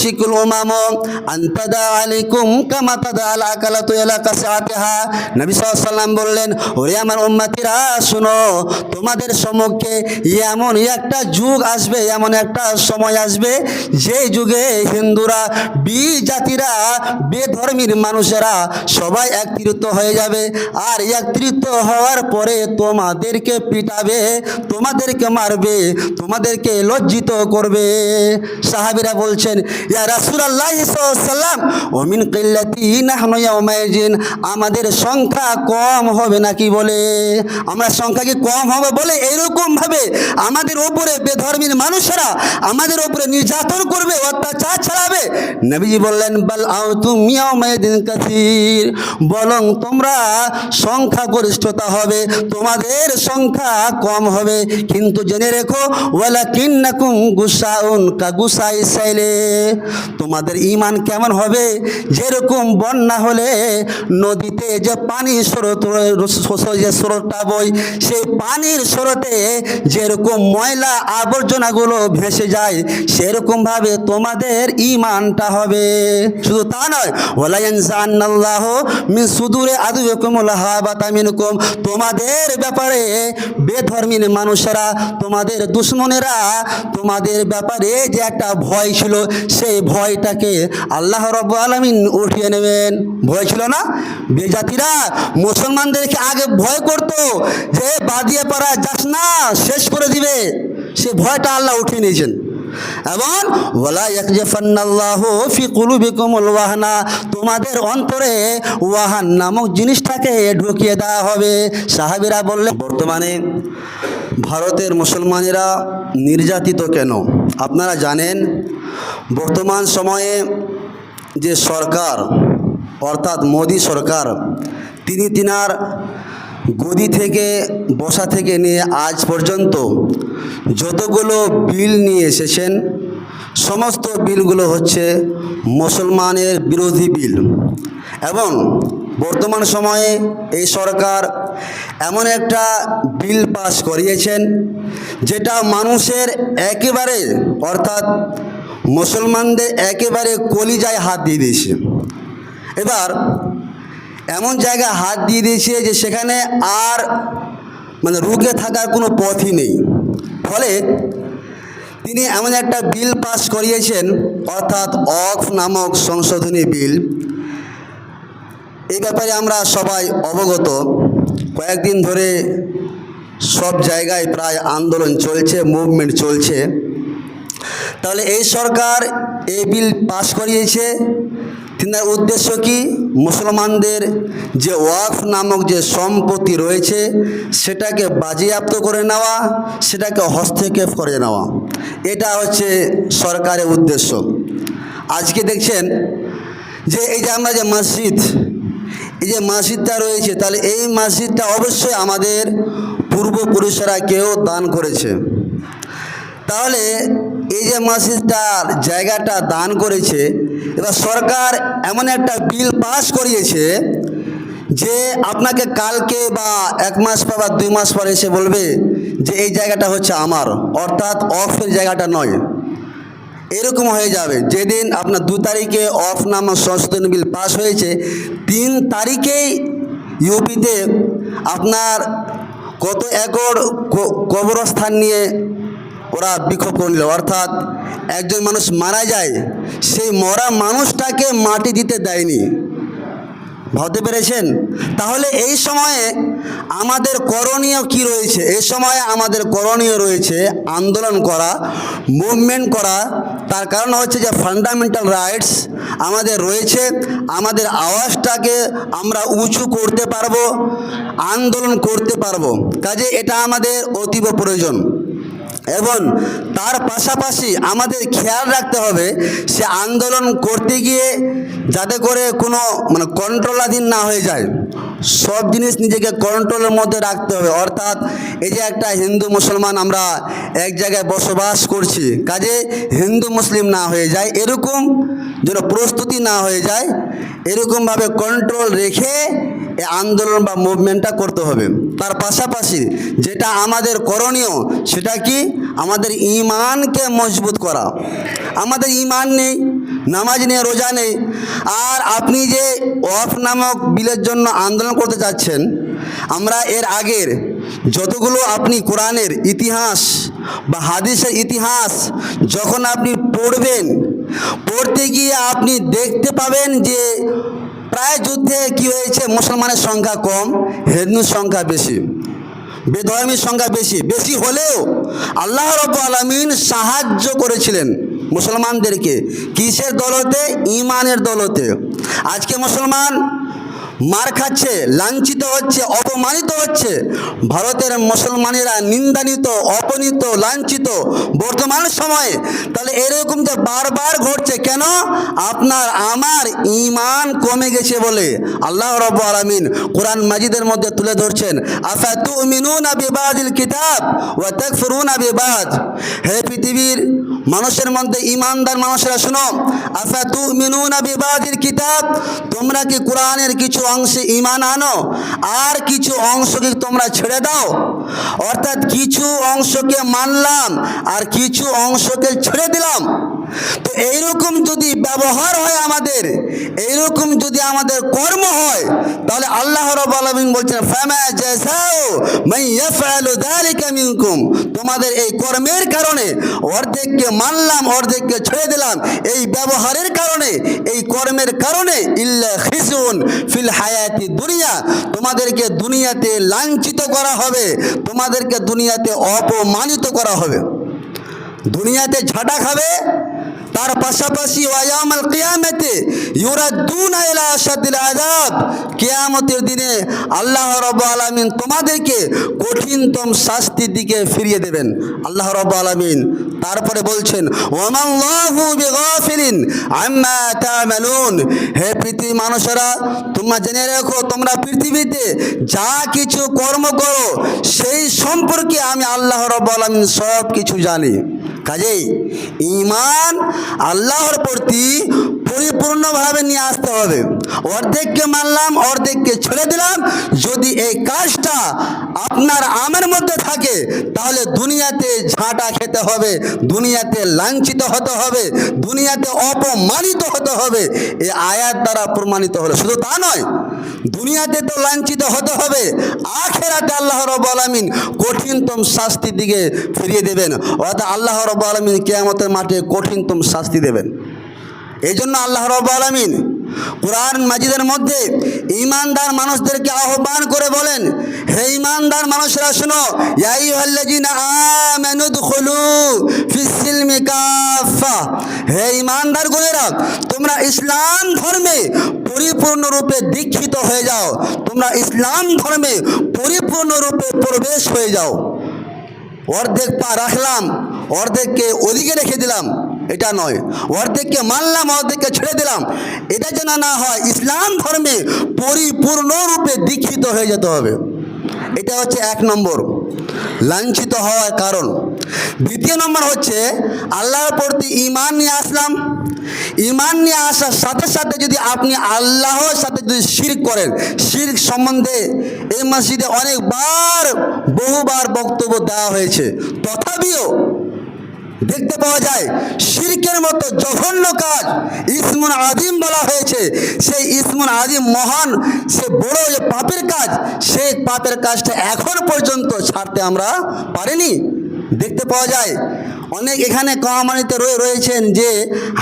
ইউশিকুল উমামু আন তাদা আলাইকুম কামা তাদা আল আকালাতু ইলা কাসাতিহা। নবী সাল্লাল্লাহু আলাইহি ওয়াসাল্লাম বললেন, ওরে আমার উম্মতিরা শুনো, তোমাদের সম্মুখে এমন একটা যুগ আসবে, এমন একটা সময় আসবে, যে যুগে হিন্দুরা, জাতিরা, বেধর্মীর মানুষেরা সবাই একত্রিত হয়ে যাবে। আর একত্রিত হওয়ার পরে তোমাদেরকে পিটাবে, তোমাদেরকে মারবে, তোমাদেরকে লজ্জিত করবে। সাহাবীরা বলছেন, ইয়া রাসূলুল্লাহ সাল্লাল্লাহু আলাইহি ওয়াসাল্লাম, ওমিন কিল্লাতি নাহনু ইয়াউমাইজিন, আমাদের সংখ্যা কম হবে নাকি বলে, আমরা সংখ্যা কি কম হবে বলে এরকম ভাবে আমাদের উপরে বেধর্মীর মানুষেরা আমাদের উপরে নির্যাতন করবে, অত্যাচার চালাবে? নবীজি বললেন, বাল আউতুম ইয়াউমাইদিন কাসীর, বরং তোমরা সংখ্যাগরিষ্ঠতা হবে, তোমাদের সংখ্যা কম হবে। কিন্তু জেনে রেখো, ওয়ালাকিন্নাকুম গুসাউন কাগুসাই সাইলে, তোমাদের ঈমান কেমন হবে? যেরকম বন্যা হলে নদীতে যে পানি স্রোতটা বই, সেই পানির স্রোতে যেরকম ময়লা আবর্জনাগুলো ভেসে যায়, সেরকমভাবে তোমাদের ঈমানটা হবে। শুধু তা নয়, ওয়ালা ইয়ানজাআন্নাল্লাহু মিন সুদুরি আদুইকুমুল হাবাতা মিনকুম, তোমাদের ব্যাপারে বেধর্মীর মানুষেরা, তোমাদের দুশমনেরা তোমাদের ব্যাপারে যে একটা ভয় ছিল, সেই ভয়টাকে আল্লাহ রাব্বুল আলামিন উঠিয়ে নেবেন। ভয় ছিল না? বেজাতিরা মুসলমানদেরকে আগে ভয় করতো যে বাদিয়ে পাড়া যাস না, শেষ করে দিবে, সে ভয়টা আল্লাহ উঠিয়ে নিয়েছেন। এবং ওয়ালা ইয়াকযাফান্নাল্লাহু ফি কুলুবিকুমুল ওয়াহনা, তোমাদের অন্তরে ওয়াহান নামক জিনিসটাকে ঢুকিয়ে দেওয়া হবে। সাহাবীরা বললেন, বর্তমানে ভারতের মুসলমানেরা নির্যাতিত কেন? আপনারা জানেন, বর্তমান সময়ে যে সরকার, অর্থাৎ মোদি সরকার, তিনি তিনার গদি থেকে বসা থেকে নিয়ে আজ পর্যন্ত যতগুলো বিল নিয়ে এসেছেন, সমস্ত বিলগুলো হচ্ছে মুসলমানের বিরোধী বিল। এবং বর্তমান সময়ে এই সরকার এমন একটা বিল পাস করিয়েছেন, যেটা মানুষের একেবারে, অর্থাৎ মুসলমানদের একেবারে কলিজায় হাত দিয়ে দিয়েছে। এবার এমন জায়গায় হাত দিয়ে দিয়েছে যে সেখানে আর রুখে থাকার কোনো পথই নেই। ফলে তিনি এমন একটা বিল পাস করিয়েছেন, অর্থাৎ ওয়াকফ নামক সংশোধনী বিল। এই ব্যাপারে আমরা সবাই অবগত। কয়েকদিন ধরে সব জায়গায় প্রায় আন্দোলন চলছে, মুভমেন্ট চলছে। তাহলে এই সরকার এই বিল পাস করিয়েছে, তিনার উদ্দেশ্য কি? মুসলমানদের যে ওয়াকফ নামক যে সম্পত্তি রয়েছে, সেটাকে বাজেয়াপ্ত করে নেওয়া, সেটাকে হস্তক্ষেপ করে নেওয়া, এটা হচ্ছে সরকারের উদ্দেশ্য। আজকে দেখছেন যে এই যে আমরা যে মসজিদ, এই যে মসজিদটা রয়েছে, তাহলে এই মসজিদটা অবশ্যই আমাদের পূর্বপুরুষরা কেউ দান করেছে। তাহলে এই যে মসজিদটার জায়গাটা দান করেছে, এবার সরকার এমন একটা বিল পাস করিয়েছে যে আপনাকে কালকে বা 1 মাস পর বা 2 মাস পর এসে বলবে যে এই জায়গাটা হচ্ছে আমার, অর্থাৎ ওয়াকফের জায়গাটা নয়। এরকম হয়ে যাবে। যেদিন আপনার 2 তারিখে ওয়াকফ নামক সংশোধনী বিল পাস হয়েছে, 3 তারিখেই ইউপিতে আপনার কত একর কবরস্থান নিয়ে ওরা বিক্ষোভ করল। অর্থাৎ একজন মানুষ মারা যায়, সেই মরা মানুষটাকে মাটি দিতে দেয়নি। ভাবতে পেরেছেন? তাহলে এই সময়ে আমাদের করণীয় কি রয়েছে? এই সময়ে আমাদের করণীয় রয়েছে আন্দোলন করা, মুভমেন্ট করা। তার কারণ হচ্ছে যে ফান্ডামেন্টাল রাইটস আমাদের রয়েছে, আমাদের আওয়াজটাকে আমরা উঁচু করতে পারবো, আন্দোলন করতে পারবো। কাজে এটা আমাদের অতীব প্রয়োজন। এবং তার পাশাপাশি আমাদের খেয়াল রাখতে হবে সে আন্দোলন করতে গিয়ে যাতে করে কোনো কন্ট্রোলাধীন না হয়ে যায়। সব জিনিস নিজেকে কন্ট্রোলের মধ্যে রাখতে হবে। অর্থাৎ এই যে একটা হিন্দু মুসলমান আমরা এক জায়গায় বসবাস করছি, কাজে হিন্দু মুসলিম না হয়ে যায়, এরকম যেন প্রস্তুতি না হয়ে যায়, এরকমভাবে কন্ট্রোল রেখে এই আন্দোলন বা মুভমেন্টটা করতে হবে। তার পাশাপাশি যেটা আমাদের করণীয় সেটা কি? আমাদের ঈমানকে মজবুত করা। আমাদের ঈমান নেই, নামাজ নেই, রোজা নেই, আর আপনি যে ওয়াকফ নামক বিলের জন্য আন্দোলন করতে যাচ্ছেন, আমরা এর আগের যতগুলো আপনি কোরআনের ইতিহাস বা হাদিসের ইতিহাস যখন আপনি পড়বেন, পড়তে গিয়ে আপনি দেখতে পাবেন যে প্রায় যুদ্ধে কি হয়েছে, মুসলমানের সংখ্যা কম, হিন্দুর সংখ্যা বেশি, বেধর্মীর সংখ্যা বেশি। বেশি হলেও আল্লাহ রাব্বুল আলামিন সাহায্য করেছিলেন মুসলমানদেরকে। কিসের দৌলতে? ঈমানের দৌলতে। আজকে মুসলমান মার খাচ্ছে, লাঞ্ছিত হচ্ছে, অপমানিত হচ্ছে। ভারতের মুসলমানেরা নিন্দানিত, অপনীত, লাঞ্ছিত বর্তমান সময়ে। তাহলে এরকম যে বারবার ঘটছে কেন? আপনার আমার ঈমান কমে গেছে বলে আল্লাহ রাব্বুল আলামিন কোরআন মাজিদের মধ্যে তুলে ধরছেন, আফাতুমিনুনা বিবাদিল কিতাব ওয়া তাকফুরুনা বিবাদ। হে পৃথিবীর মানুষের মধ্যে ঈমানদার মানুষেরা শুনো, আফাতুমিনুনা বিবাদিল কিতাব, তোমরা কি কোরআনের কিছু অংশে ঈমান আনো আর কিছু অংশকে তোমরা ছেড়ে দাও? অর্থাৎ কিছু অংশকে মানলাম আর কিছু অংশকে ছেড়ে দিলাম। তো এইরকম যদি ব্যবহার হয় আমাদের, এইরকম যদি আমাদের কর্ম হয়, তাহলে আল্লাহ রাব্বুল আলামিন বলছেন, ফামা জাযাউ মান ইয়াফআলু যালিকা মিনকুম, তোমাদের এই কর্মের কারণে, অর্ধেককে মানলাম অর্ধেককে ছেড়ে দিলাম, এই ব্যবহারের কারণে, এই কর্মের কারণে, ইল্লা খিজুন ফিল হায়াতি দুনিয়া, তোমাদেরকে দুনিয়াতে লাঞ্ছিত করা হবে, তোমাদেরকে দুনিয়াতে অপমানিত করা হবে, দুনিয়াতে ঝাঁটা খাবে। তার পাশাপাশি ওয়ায়াউমাল কিয়ামতে ইউরাদ্দুনা ইলা আশাদ্দিল আযাব, কিয়ামতের দিনে আল্লাহ রাব্বুল আলামিন তোমাদেরকে কঠিনতম শাস্তির দিকে ফিরিয়ে দেবেন আল্লাহ রাব্বুল আলামিন। তারপরে বলছেন, ওয়ামাল্লাহু বিগাফিলিন আম্মা তা'মালুন, হে পৃথিবীর মানুষেরা তোমরা জেনে রাখো, তোমরা পৃথিবীতে যা কিছু কর্ম করো সেই সম্পর্কে আমি আল্লাহ রাব্বুল আলামিন সব কিছু জানি। কাজেই ঈমান আল্লাহর প্রতি পরিপূর্ণভাবে নিয়ে আসতে হবে। অর্ধেককে মানলাম অর্ধেককে ছেড়ে দিলাম, যদি এই কাজটা আপনার আমার মধ্যে থাকে, তাহলে দুনিয়াতে ঝাঁটা খেতে হবে, দুনিয়াতে লাঞ্ছিত হতে হবে, দুনিয়াতে অপমানিত হতে হবে। এই আয়াত দ্বারা প্রমাণিত হলো। শুধু তা নয়, দুনিয়াতে তো লাঞ্ছিত হতে হবে, আখিরাতে আল্লাহ রাব্বুল আলামিন কঠিনতম শাস্তির দিকে ফিরিয়ে দেবেন। অর্থাৎ আল্লাহ রাব্বুল আলামিন কিয়ামতের মাঠে কঠিনতম শাস্তি দেবেন। এই জন্য আল্লাহ রাব্বুল আলামিন কোরআন মাজিদের মধ্যে ঈমানদার মানুষদেরকে আহ্বান করে বলেন, হে ঈমানদার মানুষরা শোনো, ইয়া আইয়ুহাল্লাযীনা আমানু দুখুলু ফিস সিলমি কাফা, হে ঈমানদার গোয়েরা তোমরা ইসলাম ধর্মে পরিপূর্ণরূপে দীক্ষিত হয়ে যাও, তোমরা ইসলাম ধর্মে পরিপূর্ণরূপে প্রবেশ হয়ে যাও। অর্ধেক পা রাখলাম অর্ধেককে ওদিকে রেখে দিলাম, এটা নয়। অর্ধেককে মানলাম অর্ধেককে ছেড়ে দিলাম, এটা যেন না হয়। ইসলাম ধর্মে পরিপূর্ণরূপে দীক্ষিত হয়ে যেতে হবে। এটা হচ্ছে এক নম্বর লাঞ্ছিত হওয়ার কারণ। দ্বিতীয় নম্বর হচ্ছে আল্লাহর প্রতি ঈমান নিয়ে আসলাম। ঈমান নিয়ে আসার সাথে সাথে যদি আপনি আল্লাহর সাথে যদি শিরক করেন, শিরক সম্বন্ধে এই মসজিদে অনেকবার বহুবার বক্তব্য দেওয়া হয়েছে, তথাপিও দেখতে পাওয়া যায় শিরকের মতো জঘন্য কাজ ইসমুন আযীম বলা হয়েছে। সেই ইসমুন আযীম মহান, সে বড় যে পাপের কাজ, সেই পাপের কাজটা এখন পর্যন্ত ছাড়তে আমরা পারিনি। দেখতে পাওয়া যায় অনেক এখানে কামানিতে রয়েছেন যে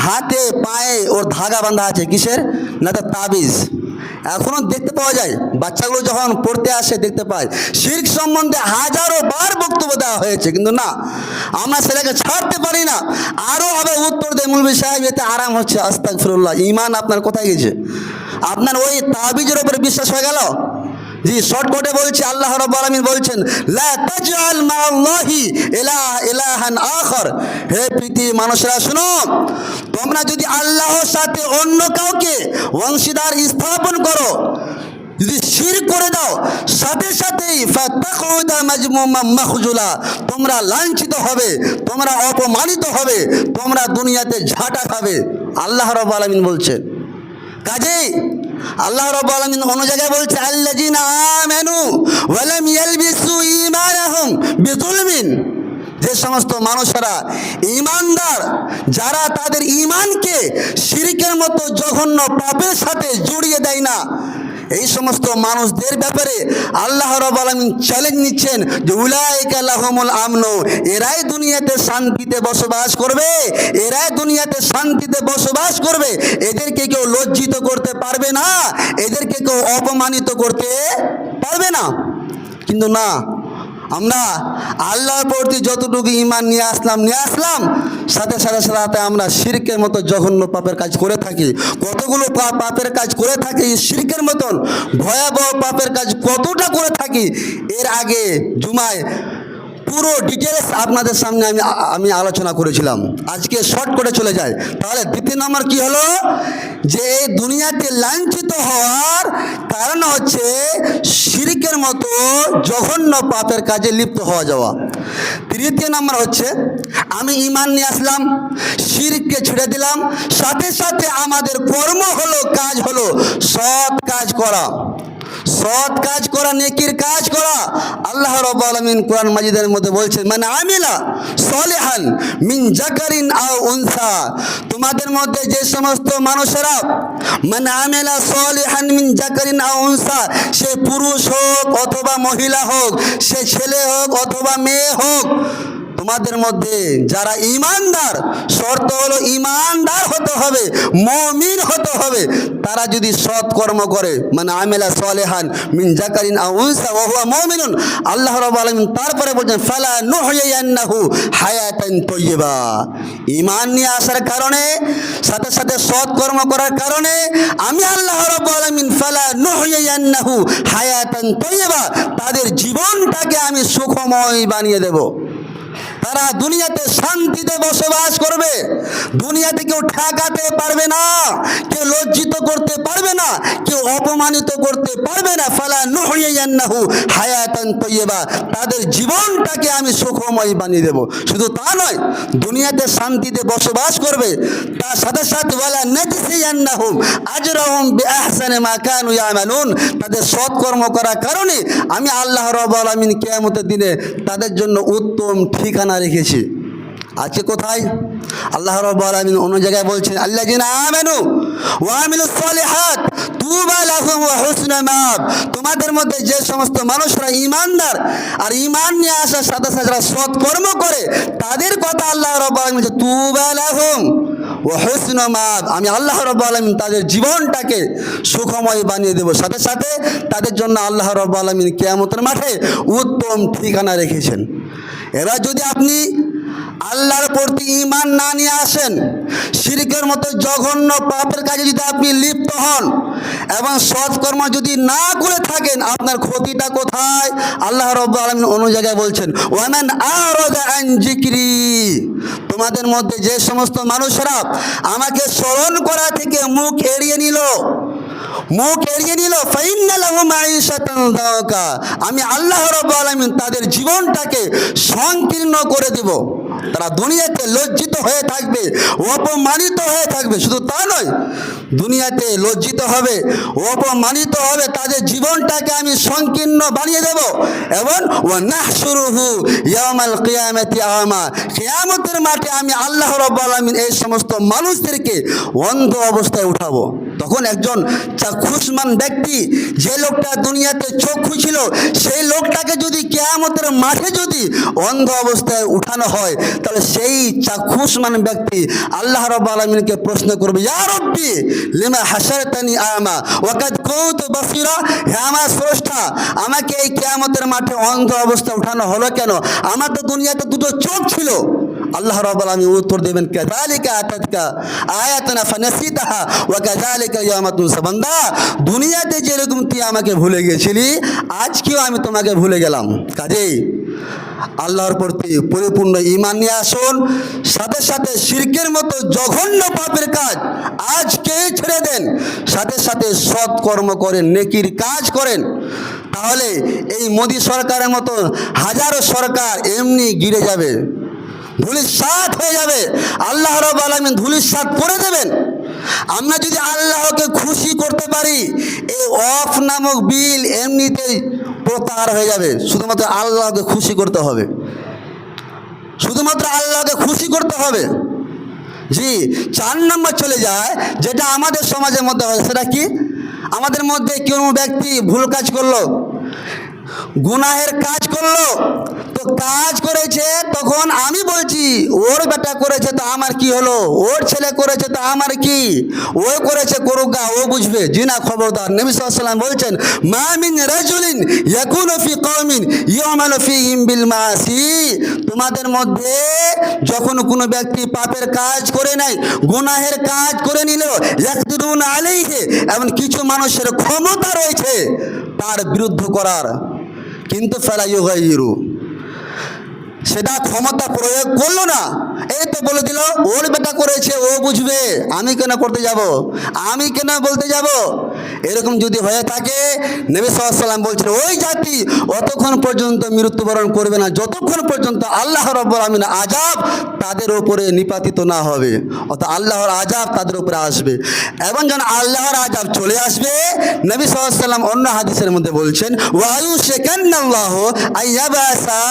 হাতে পায়ে ওর ধাগা বাঁধা আছে, কিসের না, তো তাবিজ। এখনও দেখতে পাওয়া যায়, বাচ্চাগুলো যখন পড়তে আসে দেখতে পায়। শিরক সম্বন্ধে হাজারো বার বক্তব্য দেওয়া হয়েছে, কিন্তু না, আমরা সেটাকে ছাড়তে পারি না। আরও হবে উত্তর দেয় মৌলভী সাহেব, এতে আরাম হচ্ছে। আস্তাগফিরুল্লাহ, ঈমান আপনার কোথায় গেছে? আপনার ওই তাবিজের উপরে বিশ্বাস হয়ে গেল? জি, শর্টকাটে বলছি, আল্লাহ রাব্বুল আলামিন বলছেন, লা তাজআল মা'আল্লাহি ইলাহান আখর, হে পৃথিবীর মানুষরা শুনো, তোমরা যদি আল্লাহর সাথে অন্য কাউকে অংশীদার স্থাপন করো, যদি শিরক করে দাও, সাথে সাথেই ফাতাকুদা মাজমুমা মাখজুলা, তোমরা লাঞ্ছিত হবে, তোমরা অপমানিত হবে, তোমরা দুনিয়াতে ঝাঁটা খাবে। আল্লাহ রাব্বুল আলামিন বলছেন। কাজেই আল্লাহ রাব্বুল আলামিন অন্য জায়গায় বলছে আল্লাযিনা আমানু ওয়া লাম ইয়ালবিসু ঈমানাহুম বিযুলমিন, যে সমস্ত মানুষেরা ঈমানদার, যারা তাদের ঈমানকে শিরকের মতো জঘন্য পাপের সাথে জড়িয়ে দেয় না, এই সমস্ত মানুষদের ব্যাপারে আল্লাহ রাব্বুল আলামিন চ্যালেঞ্জ নিচ্ছেন যে উলাইকা লাহুমুল আমন, এরাই দুনিয়াতে শান্তিতে বসবাস করবে, এরাই দুনিয়াতে শান্তিতে বসবাস করবে। এদেরকে কেউ লজ্জিত করতে পারবে না, এদেরকে কেউ অপমানিত করতে পারবে না। কিন্তু না, আমরা আল্লাহর প্রতি যতটুকু ঈমান নিয়ে আসলাম, সাথে সাথে আমরা শিরকের মতো জঘন্য পাপের কাজ করে থাকি। কতগুলো পাপের কাজ করে থাকি, শিরকের মতন ভয়াবহ পাপের কাজ কতটা করে থাকি, এর আগে জুমায় পুরো ডিটেলস আপনাদের সামনে আমি আলোচনা করেছিলাম। আজকে শর্ট করে চলে যায়। তাহলে দ্বিতীয় নম্বর কি হলো, যে এই দুনিয়াতে লাঞ্ছিত হওয়ার কারণ হচ্ছে শিরকের মতো জঘন্য পাপের কাজে লিপ্ত হওয়া যাওয়া। তৃতীয় নম্বর হচ্ছে আমি ঈমান নিয়ে আসলাম, শিরককে ছেড়ে দিলাম, সাথে সাথে আমাদের কর্ম হলো, কাজ হলো সৎ কাজ করা, সৎ কাজ করা, নেকির কাজ করা। আল্লাহ রাব্বুল আলামিন কোরআন মাজিদের মধ্যে বলছেন মান আমিলা সলিহান মিন যাকারিন আও উনসা, তোমাদের মধ্যে যে সমস্ত মানুষেরা মান আমিলা সলিহান মিন যাকারিন আও উনসা, সে পুরুষ হোক অথবা মহিলা হোক, সে ছেলে হোক অথবা মেয়ে হোক, তোমাদের মধ্যে যারা ঈমানদার, শর্ত হলো ঈমানদার হতে হবে, মুমিন হতে হবে, তারা যদি সৎ কর্ম করে, মানে আমিলা সলিহান মিন যাকারিন আও উনসা ওয়া হুয়া মুমিনুন, আল্লাহ রাব্বুল আলামিন তারপরে বলেন ফালা নুহইয়ান্নাহু হায়াতান তাইয়্যিবা। ঈমান নিয়ে আসার কারণে, সাথে সাথে সৎ কর্ম করার কারণে আমি আল্লাহ রাব্বুল আলামিন ফালা নুহইয়ান্নাহু হায়াতান তাইয়্যিবা, তাদের জীবনটাকে আমি সুখময় বানিয়ে দেব। তারা দুনিয়াতে শান্তিতে বসবাস করবে, দুনিয়াতে কেউ ঠেকাতে পারবে না, কেউ লজ্জিত করতে পারবে না, কেউ অপমানিত করতে পারবে না। ফালা নুহইয়ান্নাহু হায়াতান তাইয়্যিবা, তাদের জীবনটাকে আমি সুখময় বানিয়ে দেব। শুধু তা নয়, দুনিয়াতে শান্তিতে বসবাস করবে, তার সাথে সাথে ওয়ালা নাজজিয়ান্নাহুম আজরাহুম বিআহসানি মা কানু ইয়ামালুন, তাদের সৎকর্ম করার কারণে আমি আল্লাহ রাব্বুল আলামিন কিয়ামতের দিনে তাদের জন্য উত্তম ঠিকানা রেখেছি। আজকে কোথায় আল্লাহ রাব্বুল আলামিন অন্য জায়গায় বলছেন আল্লাযিনা আমানু ওয়া আমিলুস সলিহাত তুবা লাহুম ওয়া হুসনু মাআব, তোমাদের মধ্যে যে সমস্ত মানুষরা ঈমানদার আর ঈমান নিয়ে আসার সাথে সাথে যারা সৎ কর্ম করে, তাদের কথা আল্লাহ রাব্বুল আলামিন বলছেন তুবা লাহুম ওয়া হুসনু মাআব, আমি আল্লাহ রাব্বুল আলামিন তাদের জীবনটাকে সুখময় বানিয়ে দেব। সাথে সাথে তাদের জন্য আল্লাহ রাব্বুল আলামিন কিয়ামতের মাঠে উত্তম ঠিকানা রেখেছেন। এবার যদি আপনি আল্লাহর প্রতি ঈমান না নিয়ে আসেন, শিরকের মতো জঘন্য পাপের কাজে যদি আপনি লিপ্ত হন এবং সৎকর্ম যদি না করে থাকেন, আপনার ক্ষতিটা কোথায়? আল্লাহ রাব্বুল আলামিন অন্য জায়গায় বলছেন ওয়ামান আরাদা আন যিকরি, তোমাদের মধ্যে যে সমস্ত মানুষরা আমাকে স্মরণ করা থেকে মুখ এড়িয়ে নিল, ফাইন্না লাহু মাঈশাতান দাওকা, আমি আল্লাহ রাব্বুল আলামিন তাদের জীবনটাকে সংকীর্ণ করে দেব। তারা দুনিয়াতে লজ্জিত হয়ে থাকবে, অপমানিত হয়ে থাকবে। শুধু তা নয়, দুনিয়াতে লজ্জিত হবে, অপমানিত হবে, তাদের জীবনটাকে আমি সংকীর্ণ বানিয়ে দেব। এবং ওয়া নাহশুরুহু ইয়াওমাল কিয়ামাতি আমা, কিয়ামতের মাঠে আমি আল্লাহ রাব্বুল আলামিন এই সমস্ত মানুষদেরকে অন্ধ অবস্থায় উঠাবো। তখন একজন চাক্ষুষমান ব্যক্তি, যে লোকটা দুনিয়াতে চক্ষু ছিল, সেই লোকটাকে যদি কিয়ামতের মাঠে যদি অন্ধ অবস্থায় উঠানো হয়, তাহলে সেই চাক্ষুষমান ব্যক্তি আল্লাহ রাব্বুল আলামিনকে প্রশ্ন করবে ইয়া রাব্বি লিমা হাশারতানি আমা ওয়া কাদ কুনতু বাসীরা, হে আমার স্রষ্টা, আমাকে এই কিয়ামতের মাঠে অন্ধ অবস্থায় উঠানো হলো কেন? আমার তো দুনিয়াতে দুটো চোখ ছিল। আল্লাহ রাব্বুল আলামিন উত্তর দেবেন কাযালিকা আতাতকা আয়াতুনা ফানাসিতাহা ওয়া কাযালিকা ইয়াওমা তুনসা, বান্দা, দুনিয়াতে যেরকম তুই আমাকে ভুলে গেছিলি, আজকেও আমি তোমাকে ভুলে গেলাম। কাজেই আল্লাহর প্রতি পরিপূর্ণ ঈমান নিয়ে আসুন, সাথে সাথে শিরকের মতো জঘন্য পাপের কাজ আজকেই ছেড়ে দেন, সাথে সাথে সৎ কর্ম করেন, নেকির কাজ করেন। তাহলে এই মোদী সরকারের মতো হাজারো সরকার এমনি গিরে যাবে, ধুলিস্যাৎ হয়ে যাবে। আল্লাহ রাব্বুল আলামিন ধুলিস্যাৎ করে দেবেন। আমরা যদি আল্লাহকে খুশি করতে পারি, এই অফ নামক বিল এমনিতেই প্রত্যাহার হয়ে যাবে। শুধুমাত্র আল্লাহকে খুশি করতে হবে, শুধুমাত্র আল্লাহকে খুশি করতে হবে। জি, 4 নম্বর চলে যায়, যেটা আমাদের সমাজের মধ্যে হয়, সেটা কি? আমাদের মধ্যে কোনো ব্যক্তি ভুল কাজ করলো, গুনাহের কাজ করলো, তো কাজ করেছে, তখন আমি বলছি ওর বেটা করেছে তো আমার কি হলো, ওর ছেলে করেছে তো আমার কি, ও করেছে করুক গা, ও বুঝবে। জি না, খবরদার। নবী সাল্লাল্লাহু আলাইহি ওয়াসাল্লাম বলছেন, মা মিন রাজুলিন ইয়াকুনু ফি কওমিন ইউমালু ফীহিম বিল মাসি, তোমাদের মধ্যে যখন কোনো ব্যক্তি পাপের কাজ করে নাই, গুনাহের কাজ করে নিল, ইয়াকদিরুন আলাইহি, এমন কিছু মানুষের ক্ষমতা রয়েছে তার বিরুদ্ধ করার, কিন্তু ফালা ইউগাইরু, সেটা ক্ষমতা প্রয়োগ করলো না, এই তো বলে দিল ওর বেটা করেছে, ও বুঝবে, আমি কেন করতে যাব, আমি কেন বলতে যাব। এরকম যদি হয়ে থাকে, নবী সাল্লাল্লাহু আলাইহি ওয়াসাল্লাম বলছেন ওই জাতি অতক্ষণ পর্যন্ত মৃত্যুবরণ করবে না যতক্ষণ পর্যন্ত আল্লাহ রাব্বুল আলামিন আযাব তাদের উপরে নিপাতিত না হবে, অর্থাৎ আল্লাহর আযাব তাদের উপরে আসবে। এবং যখন আল্লাহর আযাব চলে আসবে, নবী সাল্লাল্লাহু আলাইহি ওয়াসাল্লাম অন্য হাদিসের মধ্যে বলছেন, ওয়ায়ু শেকান্নাল্লাহু আইয়াবাসা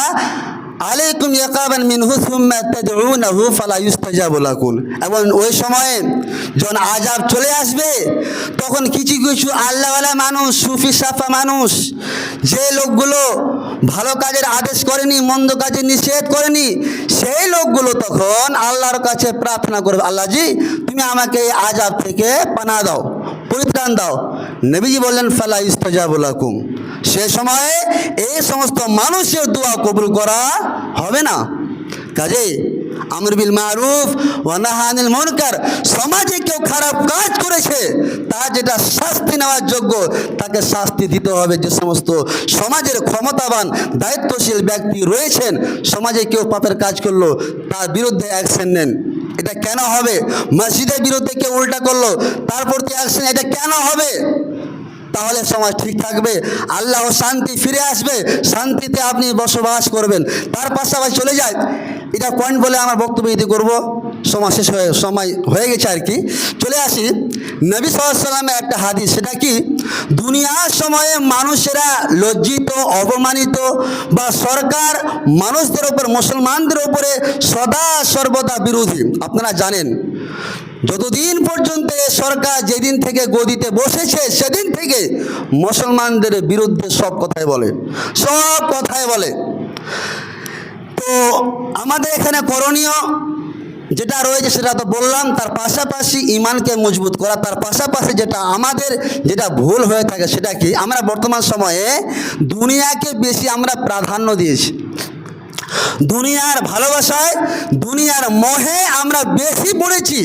আলাইকুম ইয়াকাবান মিনহু সুম্মা তাদউনাহু ফালা ইউস্তাজাবু লাকুম, এবং ওই সময়ে যখন আযাব চলে আসবে, তখন কিছু কিছু আল্লাহওয়ালা মানুষ, সুফি সাফা মানুষ, যে লোকগুলো ভালো কাজের আদেশ করেনি, মন্দ কাজে নিষেধ করেনি, সেই লোকগুলো তখন আল্লাহর কাছে প্রার্থনা করবে, আল্লাহ জি তুমি আমাকে এই আযাব থেকে পানাহ দাও, পরিত্রাণ দাও। নবীজি বললেন ফালা ইউস্তাজাবু লাকুম, সে সময়ে এই সমস্ত মানুষের দোয়া কবুল করা হবে না। কাজে আমর বিল মারুফ ওয়া নাহা আনিল মুনকার, সমাজে কেউ খারাপ কাজ করেছে, তার যেটা শাস্তি নেওয়ার যোগ্য তাকে শাস্তি দিতে হবে। যে সমস্ত সমাজের ক্ষমতাবান দায়িত্বশীল ব্যক্তি রয়েছেন, সমাজে কেউ পাপের কাজ করলো, তার বিরুদ্ধে অ্যাকশন নেন। এটা কেন হবে? মসজিদের বিরুদ্ধে কেউ উল্টা করলো, তার প্রতি অ্যাকশন, এটা কেন হবে? তাহলে সমাজ ঠিক থাকবে, আল্লাহ শান্তি ফিরে আসবে, শান্তিতে আপনি বসবাস করবেন। তার পাশাপাশি চলে যায়, এটা পয়েন্ট বলে আমার বক্তব্য ইতি করবো, সময় শেষ হয়ে সময় হয়ে গেছে আর কি। চলে আসি নবী সাল্লাল্লাহু আলাইহি ওয়াসাল্লামের একটা হাদিস, সেটা কি? দুনিয়ার সময়ে মানুষেরা লজ্জিত, অপমানিত, বা সরকার মানুষদের উপর, মুসলমানদের উপরে সদা সর্বদা বিরোধী। আপনারা জানেন, যতদিন পর্যন্ত সরকার যেদিন থেকে গদিতে বসেছে, সেদিন থেকে মুসলমানদের বিরুদ্ধে সব কথাই বলে, সব কথাই বলে। তো আমাদের এখানে করণীয় যেটা রয়েছে সেটা তো বললাম, তার পাশাপাশি ইমানকে মজবুত করা, তার পাশাপাশি যেটা আমাদের যেটা ভুল হয়ে থাকে সেটা কি? আমরা বর্তমান সময়ে দুনিয়াকে বেশি আমরা প্রাধান্য দিয়েছি, দুনিয়ার ভালোবাসায়, দুনিয়ার মোহে আমরা বেশি পড়েছি।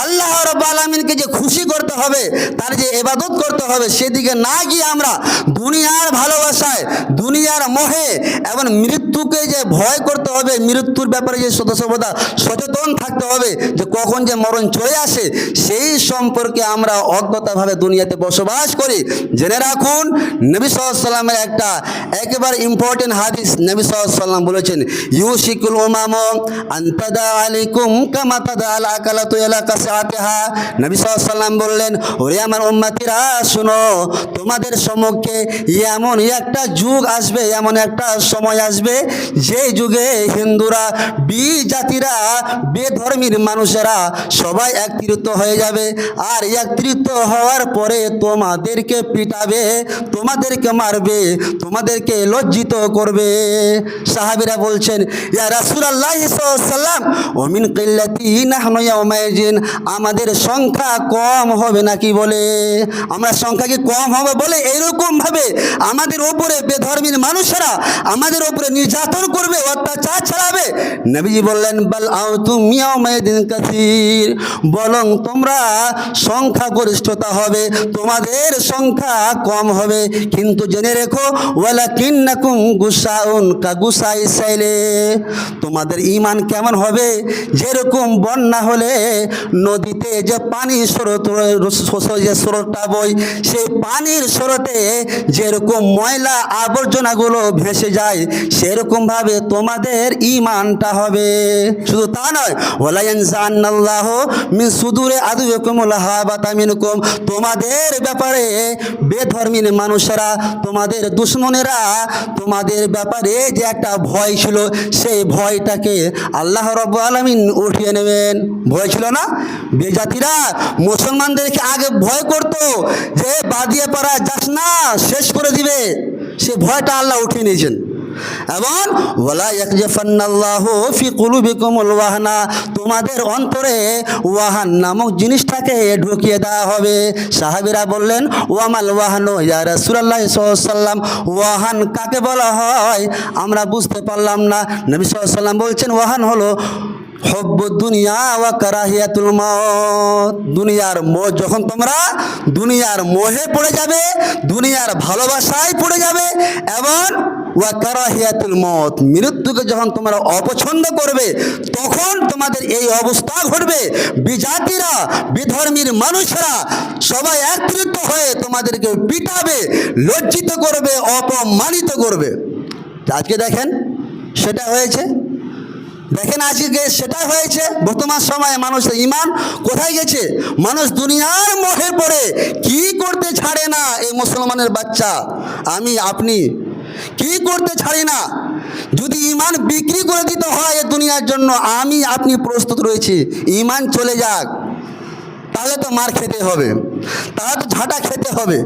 আল্লাহ রাব্বুল আলামিনকে যে খুশি করতে হবে, তার যে ইবাদত করতে হবে, সেদিকে না গিয়ে আমরা দুনিয়ার ভালোবাসায়, দুনিয়ার মোহে এবং মৃত্যুকে যে ভয় করতে হবে, মৃত্যুর ব্যাপারে যে সর্বদা সচেতন থাকতে হবে, যে কখন যে মরণ চলে আসে, সেই সম্পর্কে আমরা অজ্ঞতাভাবে দুনিয়াতে বসবাস করি। জেনে রাখুন, নবী সাল্লাল্লাহু আলাইহি ওয়াসাল্লামের একটা একেবারে ইম্পর্টেন্ট হাদিস, নবী সাল্লাল্লাহু আলাইহি ওয়াসাল্লাম বলেছেন, ইউশিকুল উমামু আন তাদা আলাইকুম কামা তাদা আল আকালাতু ইলা কাসাতিহা। নবী সাল্লাল্লাহু আলাইহি ওয়াসাল্লাম বললেন, ওরে আমার উম্মতিরা শুনো, তোমাদের সম্মুখে এমন একটা যুগ আসবে, এমন একটা সময় আসবে, যে যুগে হিন্দুরা, জাতিরা, বেধর্মীর মানুষেরা সবাই একত্রিত হয়ে যাবে, আর একত্রিত হওয়ার পরে তোমাদেরকে পিটাবে, তোমাদেরকে মারবে, তোমাদেরকে লজ্জিত করবে। সাহাবীরা বলছেন, ইয়া রাসূলুল্লাহ সাল্লাল্লাহু আলাইহি ওয়াসাল্লাম, ওয়া মিন কিল্লাতি নাহনু ইয়াউমাইজিন, আমাদের সংখ্যা কম হবে নাকি বলে, আমরা সংখ্যা কি কম হবে বলে এরকম ভাবে আমাদের উপরে বেধর্মীর মানুষেরা আমাদের উপরে নির্যাতন করবে, অত্যাচার চালাবে? নবীজি বললেন, বাল আউতুম ইয়াউমাইদিন কাসীর, বরং তোমরা সংখ্যাগরিষ্ঠতা হবে, তোমাদের সংখ্যা কম হবে, কিন্তু জেনে রেখো, ওয়ালাকিন্নাকুম গুসাউন কাগুসাই সাইলে, তোমাদের ঈমান কেমন হবে? যেরকম বন্যা হলে নদীতে যে পানির স্রোত যে স্রোতটা বই, সেই পানির স্রোতে যেরকম ময়লা আবর্জনাগুলো ভেসে যায়, সেরকমভাবে তোমাদের ঈমানটা হবে। শুধু তা নয়, ওয়ালা ইয়ানজাআন্নাল্লাহু মিন সুদুরি আদুইকুমুল হাবাতা মিনকুম, তোমাদের ব্যাপারে বেধর্মীর মানুষেরা, তোমাদের দুশমনেরা তোমাদের ব্যাপারে যে একটা ভয় ছিল, সেই ভয়টাকে আল্লাহ রাব্বুল আলামিন উঠিয়ে নেবেন। ভয় ছিল না? বেজাতিরা মুসলমানদেরকে আগে ভয় করতো যে বাদিয়ে পাড়া যাস না, শেষ করে দিবে, সে ভয়টা আল্লাহ উঠিয়ে নিয়েছেন। এবং ওয়ালা ইয়াকযাফান্নাল্লাহু ফি কুলুবিকুমুল ওয়াহনা, তোমাদের অন্তরে ওয়াহান নামক জিনিসটাকে ঢুকিয়ে দেওয়া হবে। সাহাবীরা বললেন, ওয়ামাল ওয়াহানু ইয়া রাসূলুল্লাহ সাল্লাল্লাহু আলাইহি ওয়াসাল্লাম, ওয়াহান কাকে বলা হয় আমরা বুঝতে পারলাম না। নবী সাল্লাল্লাহু আলাইহি ওয়াসাল্লাম বলছেন, ওয়াহান হলো হব্বুদ দুনিয়া ওয়া কারাহিয়াতুল মাউত, দুনিয়ার মোহ, যখন তোমরা দুনিয়ার মোহে পড়ে যাবে, দুনিয়ার ভালোবাসায় পড়ে যাবে, এবং ওয়া কারাহিয়াতুল মাউত, মৃত্যুকে যখন তোমরা অপছন্দ করবে, তখন তোমাদের এই অবস্থা ঘটবে। বিজাতিরা, বিধর্মীর মানুষরা সবাই একত্রিত হয়ে তোমাদেরকে পিটাবে, লজ্জিত করবে, অপমানিত করবে। আজকে দেখেন সেটা হয়েছে, দেখেন আজকে সেটা হয়েছে। বর্তমান সময়ে মানুষের ঈমান কোথায় গেছে? মানুষ দুনিয়ার মোহে পড়ে কি করতে ছাড়ে না। এই মুসলমানের বাচ্চা, আমি আপনি কি করতে ছাড়ি না। যদি ঈমান বিক্রি করে দিতে হয় এই দুনিয়ার জন্য, আমি আপনি প্রস্তুত রয়েছি। ঈমান চলে যাক, তাহলে তো মার খেতে হবে, তাহলে তো ঝাঁটা খেতে হবে।